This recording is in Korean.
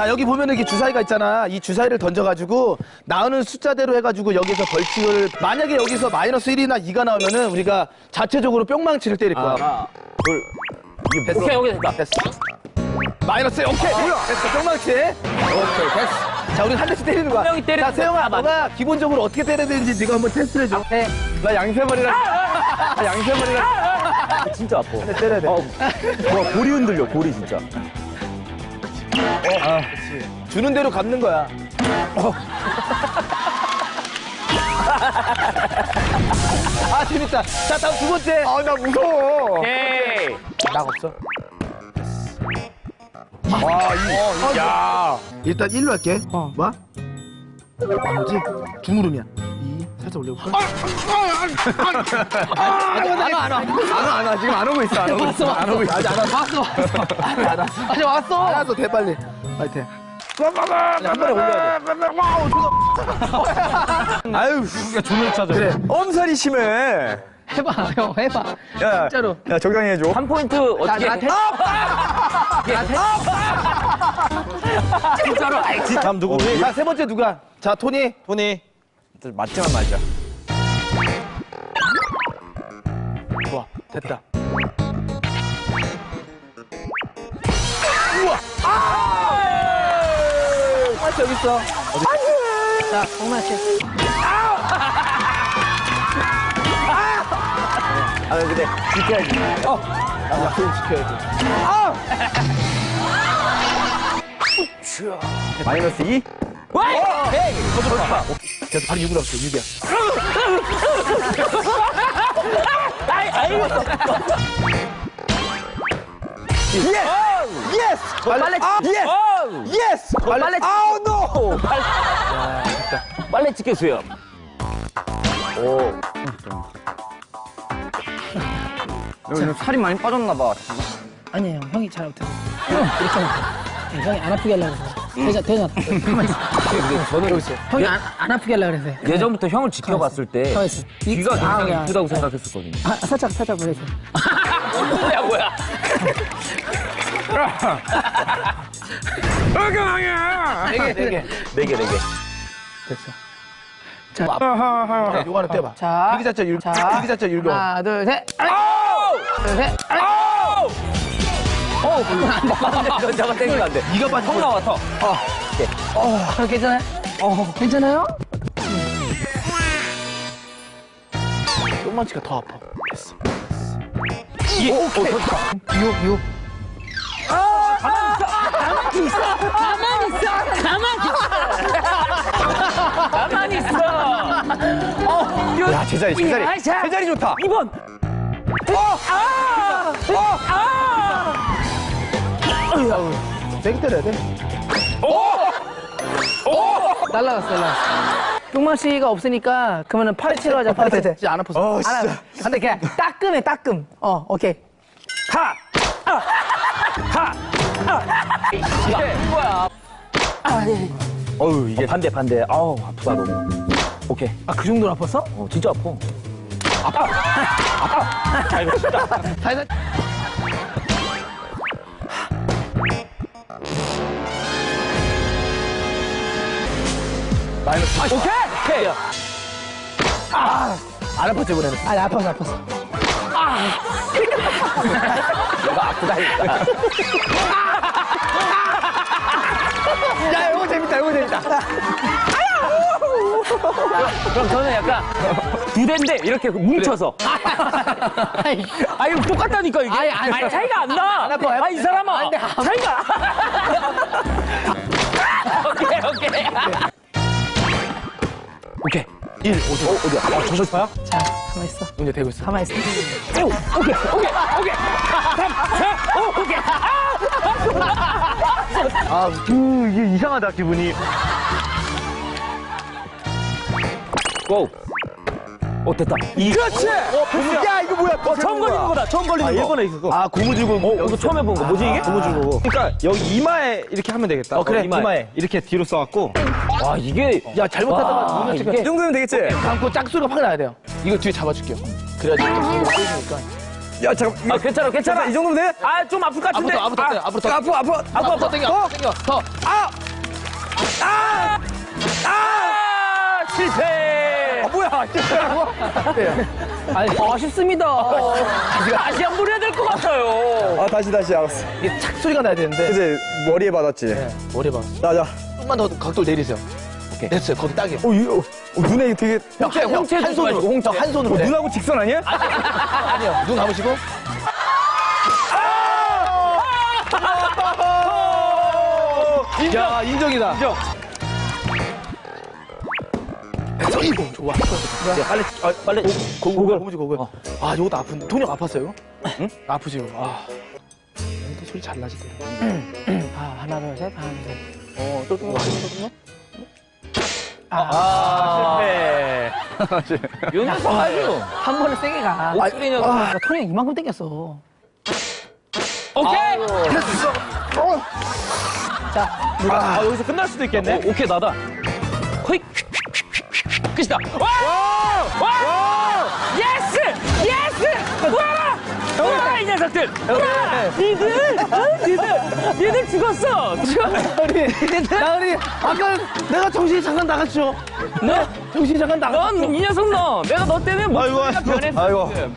자, 여기 보면 이렇게 주사위가 있잖아. 이 주사위를 던져가지고 나오는 숫자대로 해가지고 여기서 벌칙을 만약에 여기서 마이너스 1이나 2가 나오면은 우리가 자체적으로 뿅망치를 때릴 거야. 하나, 둘. 됐어. 오케이, 오케이, 됐다. 됐어. 마이너스 1, 오케이. 됐어, 뿅망치. 오케이, 됐어. 자, 우리 한 대씩 때리는 거야. 한 명이 때리는 자, 세영아, 거야. 너가 기본적으로 어떻게 때려야 되는지 네가 한번 테스트를 해줘. 네. 나 양세머리랑. 양세머리랑. 진짜 아파. 한 대 때려야 돼. 와, 볼이 흔들려, 볼이 진짜. 주는 대로 갚는 거야. 아, 재밌다. 자, 다음 두 번째. 아, 나 무서워. 오케이. 낙 없어. 와, 야. 일단 1로 할게. 뭐? 뭐지? 중무름이야. 2, 살짝 올려볼까? 안 와. 지금 안 오고 있어. 안 오고 있어. 안 오고 있어. 아직 안 왔어. 아직 왔어. 알았어, 대 빨리. 파이팅. 한 번에 올려야 돼. 아유, 우리가 존을 찾아. 그래. 엄살이 심해. 해봐, 형, 해봐. 야, 진짜로. 야, 적당히 해줘. 한 포인트 어떻게? 진짜로. 아이, 진짜. 다음 누구? 자, 세 번째 누가? 자, 토니. 토니. 맞지만 말자. 좋아, 됐다. 맞지, 여기 있어. 자, 정말 씨. 아, 근데 지켜야지. 나 약속 지켜야지. 마이너스 2? 와! 오케이. 그래서 바로 6으로 할게, 6이야. 예스! 빨래. 예스! 예스! 빨래. 아우, 노! 빨래 찍게 수염. 오. 요즘 살이 많이 빠졌나 봐. 아니에요, 형이 잘 못해서. 이렇게 못해. 형이 안 아프게 하려고 그래서. 대자, 가만히 있어. 근데 저는 여기 있어. 형이 안 아프게 하려고 그래서. 예전부터 형을 지켜봤을 때 가만히 있어. 귀가 굉장히 야. 이쁘다고 생각했었거든요. 아, 살짝 보내세요. 뭐야, 뭐야. 네 개. 됐어. 자, 요거 하나 떼봐. 자. 일기자철 율, 자. 일기자철 율경. 하나, 둘, 셋. 둘, 셋. 너 저거 땡기면 안 돼. 이가 빠진 턱 나와, 턱. 괜찮아요? 괜찮아요? 똥망치가 더 아파. 됐어. 유. 가만히 있어. 야, 제자리. 제자리 좋다. 2번. 세게 때려야 돼. 날라갔어. 뿅만 씨가 없으니까 그러면은 파리채로 하자. 파리채. 진짜 안 아팠어. 진짜. 근데 그냥 따끔해, 따끔. 오케이. 이거야. 어우, 이게. 반대. 아우, 아프다, 너무. 오케이. 아, 그 정도로 아팠어? 진짜 아파. 살살. 마이너스. 오케이. 안 아팠지, 이번에는. 아, 아팠어. 내가 아프다니까. 야, 이거 재밌다. 그럼 저는 약간 두 대인데 이렇게 뭉쳐서. 아, 이거 똑같다니까, 이게. 아니, 차이가 안 나. 안 아파. 이 사람아. 차이가. 오케이. 1, 5초. 어디야? 저 싶어요? 자, 가만히 있어. 문제 대고 있어. 가만히 있어. 오케이. 3, 4, 5, 오케이. 이게 이상하다, 기분이. 고. 됐다. 그렇지! 야, 이거 뭐야? 처음 걸리는 거다. 처음 걸리는 거. 일본에 있었어. 아, 고무줄고. 이거 처음 해본 거. 뭐지, 이게? 고무줄고. 그러니까 여기 이마에 이렇게 하면 되겠다. 그래, 이마에. 이렇게 뒤로 써갖고. 와, 이게. 야, 잘못하다가 와, 눈을 찍어. 이게- 이 정도면 되겠지? 감고 짝수가 확 나야 돼요. 이거 뒤에 잡아줄게요. 그래야지 또 보여주니까. 야, 잠깐. 괜찮아. 이 정도면 돼? 좀 아플 것 같은데. 앞으로 더. 아파. 앞으로 더 당겨. 더. 실패. 뭐야? 아쉽습니다. 다시 한 번 해야 될 것 같아요. 아, 다시, 알았어. 이게 착 소리가 나야 되는데. 이제 머리에 받았지? 머리 봐. 자. 좀만 더 각도 내리세요. 오케이. 됐어요. 거기 딱이에요. 눈에 되게. 홍채 한 손으로. 홍채. 한 손으로. 네. 눈하고 직선 아니야? 아니요. 눈 감으시고. 야, 인정이다. 인정. 됐어. 이거 좋아. 야, 빨리. 고글. 고글. 아, 요것도 아픈데. 통역 아팠어요? 응? 아프지? 아. 또 소리 잘 나지. 아, 하나, 둘, 셋, 하나, 둘, 셋. 또. 실패. 요 녀석 아주. 한 번에 세게 가. 목소리 녀석. 나 토니 형 이만큼 땡겼어. 오케이. 아, 여기서 끝날 수도 있겠네. 오케이, 나다. 호잇. 끝이다. 와! 예스! 와, 이 녀석들! 와! 니들 죽었어! 나으리, 아까 내가 정신이 잠깐 나갔죠? 네? 정신이 잠깐 나갔죠? 넌 이 녀석 너! 내가 너 때문에 목소리가 변했어. 아이고. 지금.